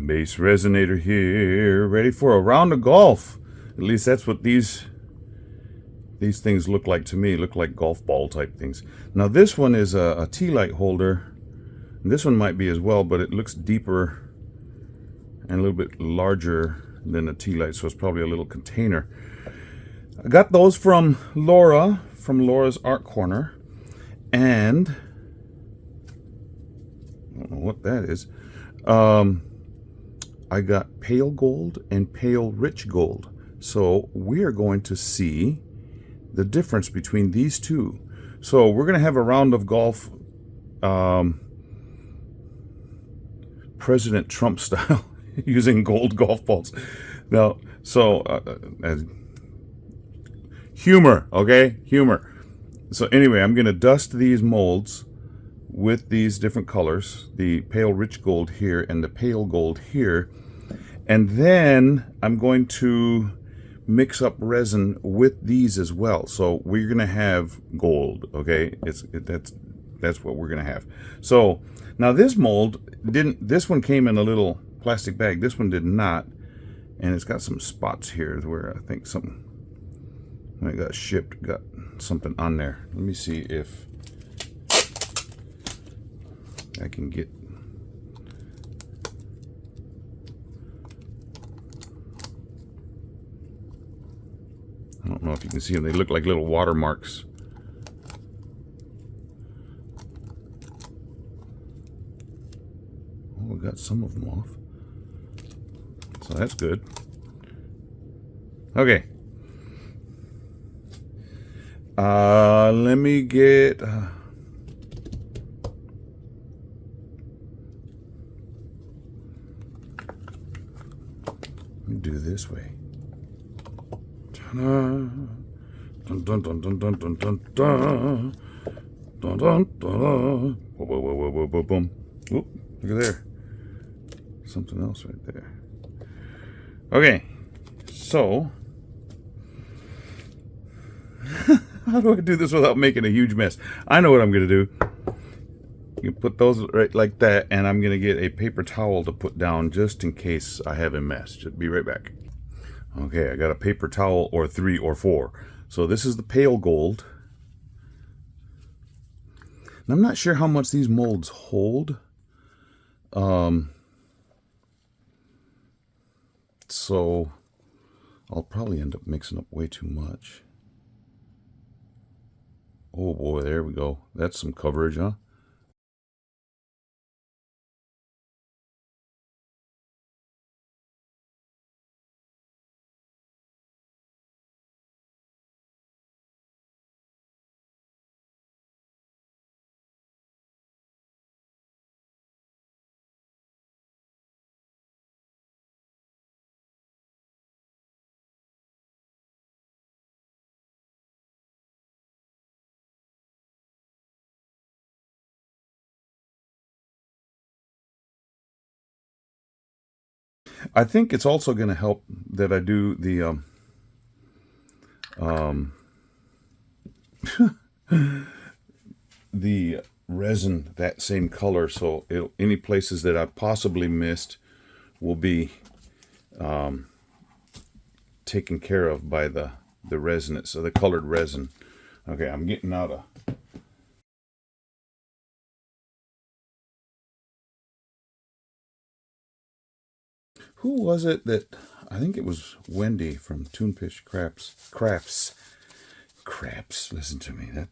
BassResinator here, ready for a round of golf. At least that's what these things look like to me. Look like golf ball type things. Now this one is a tea light holder. And this one might be as well, but it looks deeper and a little bit larger than a tea light, so it's probably a little container. I got those from Laura, from Laura's Art Corner, and I don't know what that is. I got pale gold and pale rich gold. So we are going to see the difference between these two. So we're going to have a round of golf, President Trump style, using gold golf balls. Now, so humor, okay? Humor. So anyway, I'm going to dust these molds with these different colors, the pale rich gold here and the pale gold here. And then I'm going to mix up resin with these as well. So we're going to have gold, okay? That's what we're going to have. So now this mold this one came in a little plastic bag. This one did not. And it's got some spots here where I think something, when it got shipped, got something on there. Let me see if I can get, I don't know if you can see them. They look like little watermarks. Oh, we got some of them off. So that's good. Okay. Let me get... let me do this way. Dun, dun, dun, dun, dun, dun, dun, dun, dun. Dun, dun, dun. Whoa, whoa, whoa, whoa, whoa, whoa, boom. Oop, look at there. Something else right there. Okay, so how do I do this without making a huge mess? I know what I'm going to do. You put those right like that, and I'm going to get a paper towel to put down just in case I have a mess. Just be right back. Okay, I got a paper towel or 3 or 4. So this is the pale gold. And I'm not sure how much these molds hold. So I'll probably end up mixing up way too much. Oh boy, there we go. That's some coverage, huh? I think it's also going to help that I do the the resin that same color, so any places that I possibly missed will be taken care of by the resin, so the colored resin. Okay, I'm getting out of... Who was it that, I think it was Wendy from Toonfish Crafts. Listen to me. That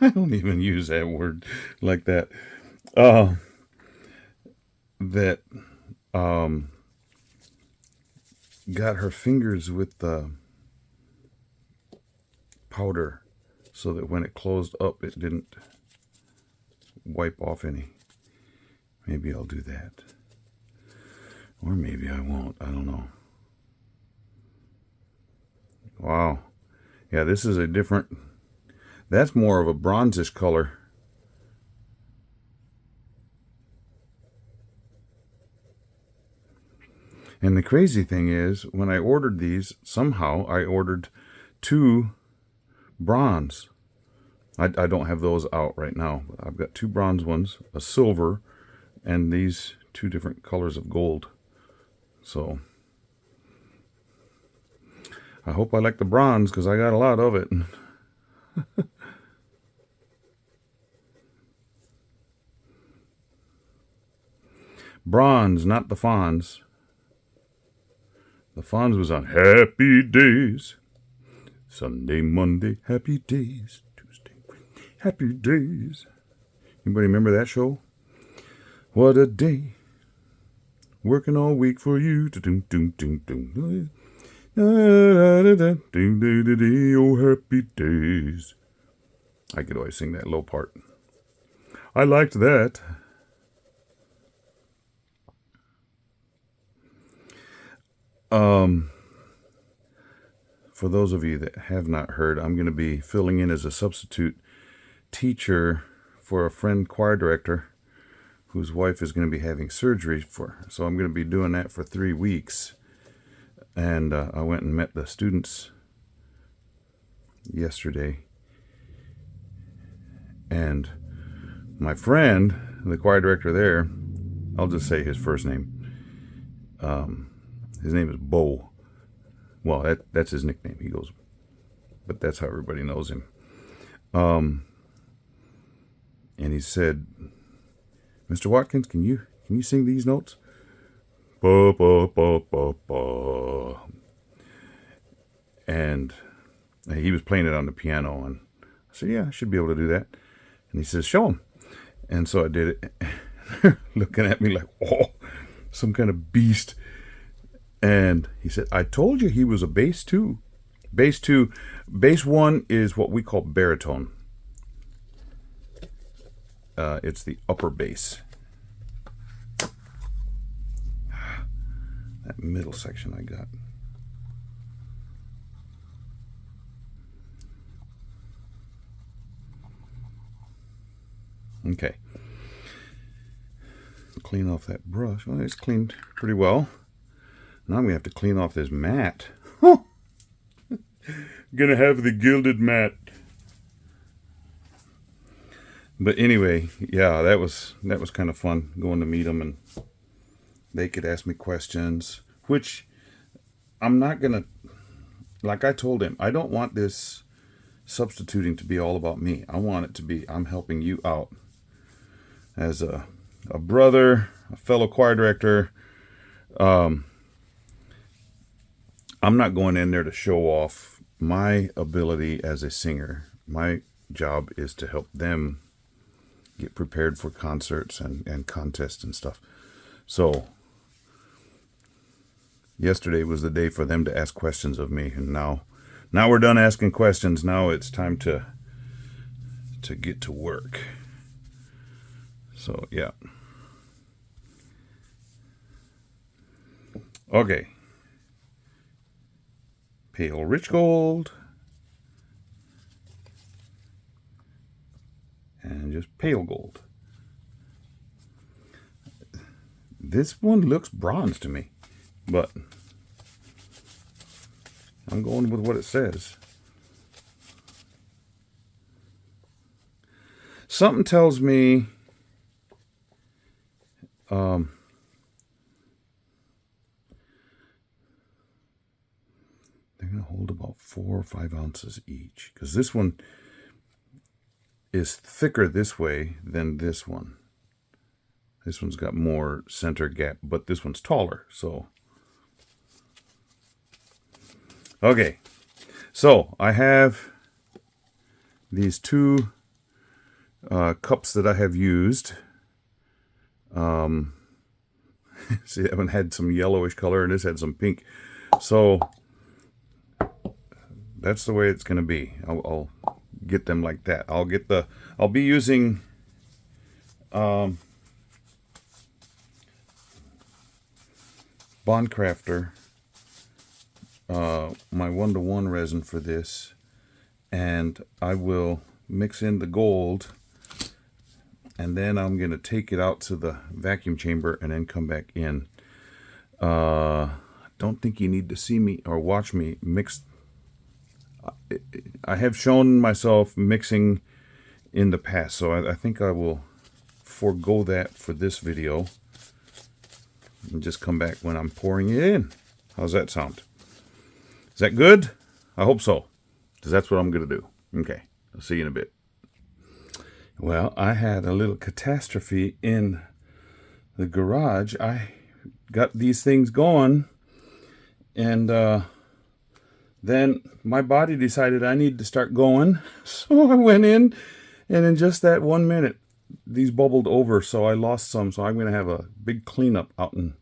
I don't even use that word like that. That got her fingers with the powder so that when it closed up, it didn't wipe off any. Maybe I'll do that. Or maybe I won't. I don't know. Wow. Yeah, this is a different... That's more of a bronzish color. And the crazy thing is, when I ordered these, somehow I ordered 2 bronze. I don't have those out right now. I've got 2 bronze ones, a silver, and these 2 different colors of gold. So I hope I like the bronze because I got a lot of it. Bronze, not the Fonz. The Fonz was on Happy Days. Sunday, Monday, happy days. Tuesday, happy days. Anybody remember that show? What a day. Working all week for you. Oh, happy days. I could always sing that low part. I liked that. For those of you that have not heard, I'm going to be filling in as a substitute teacher for a friend choir director whose wife is going to be having surgery so I'm going to be doing that for 3 weeks. And I went and met the students yesterday. And my friend, the choir director there, I'll just say his first name. His name is Bo. Well, that's his nickname. He goes, but that's how everybody knows him. And he said, Mr. Watkins, can you sing these notes? Ba, ba, ba, ba, ba. And he was playing it on the piano, and I said, yeah, I should be able to do that. And he says, show him. And so I did it. Looking at me like, oh, some kind of beast. And he said, I told you he was a bass 2. Bass 2. Bass 1 is what we call baritone. It's the upper bass. That middle section I got. Okay. Clean off that brush. Well, it's cleaned pretty well. Now I'm going to have to clean off this mat. Gonna have the gilded mat. But anyway, yeah, that was kind of fun going to meet them, and they could ask me questions, which I'm not gonna, like I told him, I don't want this substituting to be all about me. I want it to be, I'm helping you out as a brother, a fellow choir director. I'm not going in there to show off my ability as a singer. My job is to help them get prepared for concerts and contests and stuff. So yesterday was the day for them to ask questions of me, and now we're done asking questions. Now it's time to get to work. So yeah. Okay. Pale rich gold. And just pale gold. This one looks bronze to me, but I'm going with what it says. Something tells me they're going to hold about 4 or 5 ounces each, because this one is thicker this way than this one. This one's got more center gap, but this one's taller. So, okay. So I have these 2 cups that I have used. See, that one had some yellowish color and this had some pink. So that's the way it's going to be. I'll get them like that. I'll be using Bondcrafter, my 1-to-1 resin for this, and I will mix in the gold, and then I'm going to take it out to the vacuum chamber and then come back in. Don't think you need to see me or watch me mix. I have shown myself mixing in the past, so I think I will forego that for this video. and just come back when I'm pouring it in. How's that sound? Is that good? I hope so, because that's what I'm going to do. Okay, I'll see you in a bit. Well, I had a little catastrophe in the garage. I got these things going, and then my body decided I needed to start going. So I went in, and in just that 1 minute, these bubbled over, so I lost some. So I'm going to have a big cleanup out in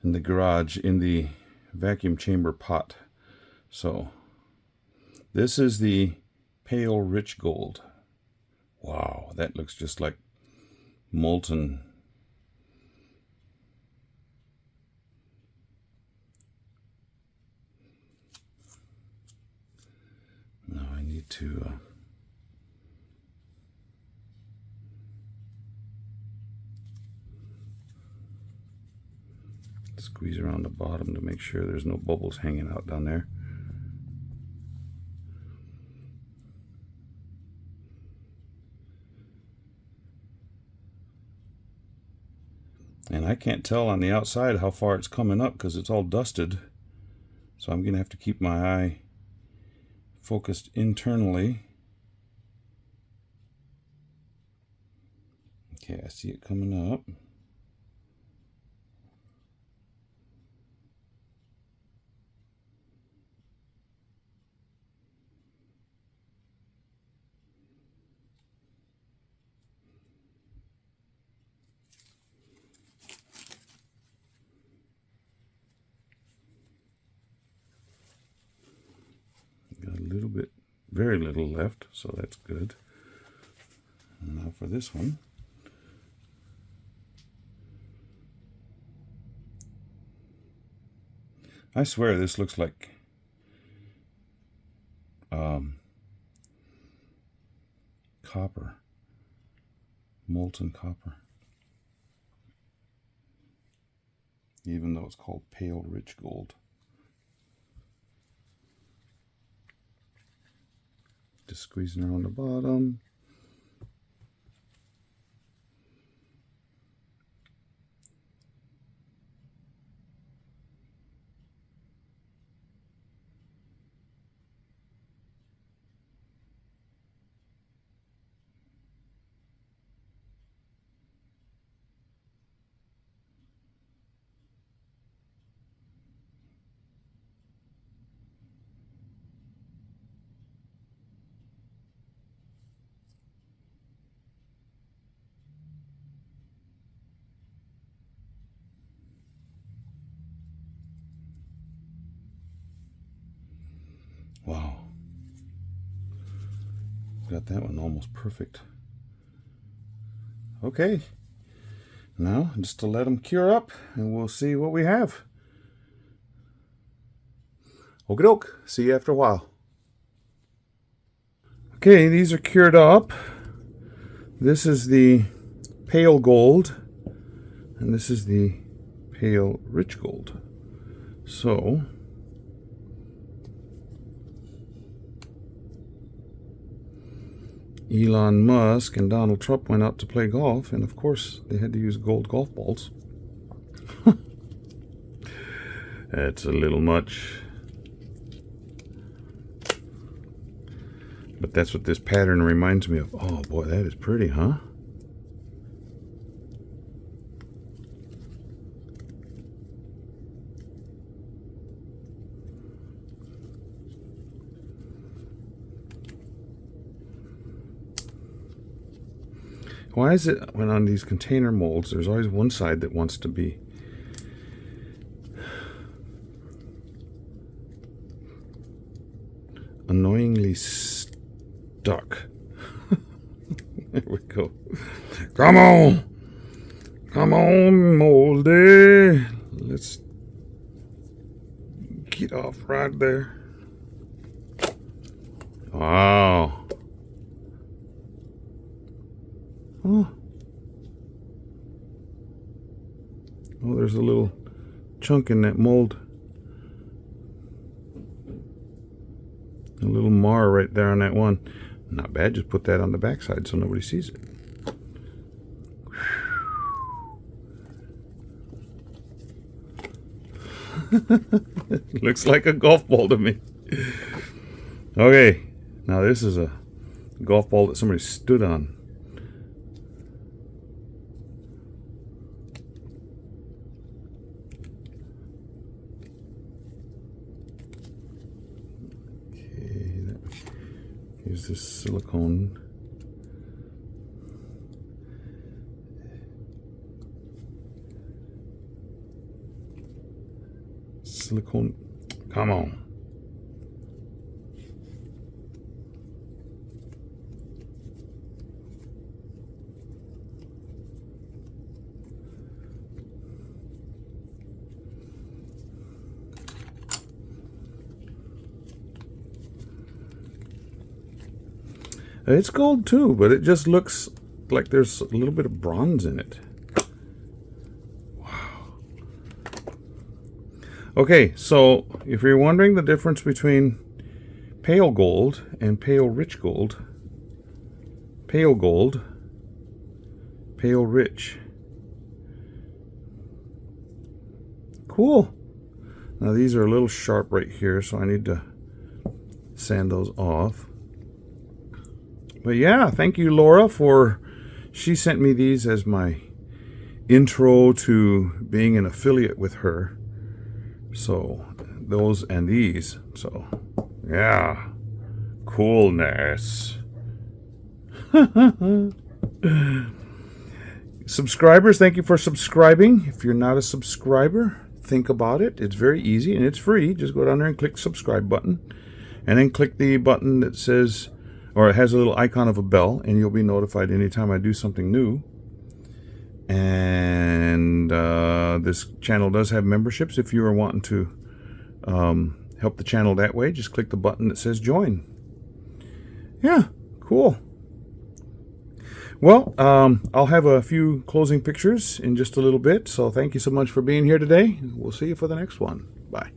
the garage in the vacuum chamber pot. So this is the pale rich gold. Wow, that looks just like molten. Now I need to squeeze around the bottom to make sure there's no bubbles hanging out down there. And I can't tell on the outside how far it's coming up because it's all dusted. So I'm going to have to keep my eye focused internally. Okay, I see it coming up. Got a little bit, very little left, so that's good. And now for this one. I swear this looks like copper, molten copper, even though it's called pale rich gold. Just squeezing around the bottom. Wow. Got that one almost perfect. Okay. Now, just to let them cure up, and we'll see what we have. Okie doke. See you after a while. Okay, these are cured up. This is the pale gold, and this is the pale rich gold. So, Elon Musk and Donald Trump went out to play golf, and of course they had to use gold golf balls. That's a little much. But that's what this pattern reminds me of. Oh boy, that is pretty, huh? Why is it when on these container molds, there's always one side that wants to be annoyingly stuck? There we go. Come on! Come on, moldy! Let's get off right there. Wow. Oh. Oh, there's a little chunk in that mold. A little mar right there on that one. Not bad, just put that on the backside so nobody sees it. Looks like a golf ball to me. Okay, now this is a golf ball that somebody stood on. Okay, here's this silicone. Silicone, come on. It's gold too, but it just looks like there's a little bit of bronze in it. Wow. Okay, so if you're wondering the difference between pale gold and pale rich gold, pale gold, pale rich. Cool. Now these are a little sharp right here, so I need to sand those off. But yeah, thank you, Laura, she sent me these as my intro to being an affiliate with her. So those and these. So yeah, coolness. Subscribers, thank you for subscribing. If you're not a subscriber, think about it. It's very easy and it's free. Just go down there and click the subscribe button, and then click the button that says, or it has a little icon of a bell, and you'll be notified anytime I do something new. And this channel does have memberships. If you are wanting to help the channel that way, just click the button that says join. Yeah, cool. Well, I'll have a few closing pictures in just a little bit, so thank you so much for being here today. We'll see you for the next one. Bye.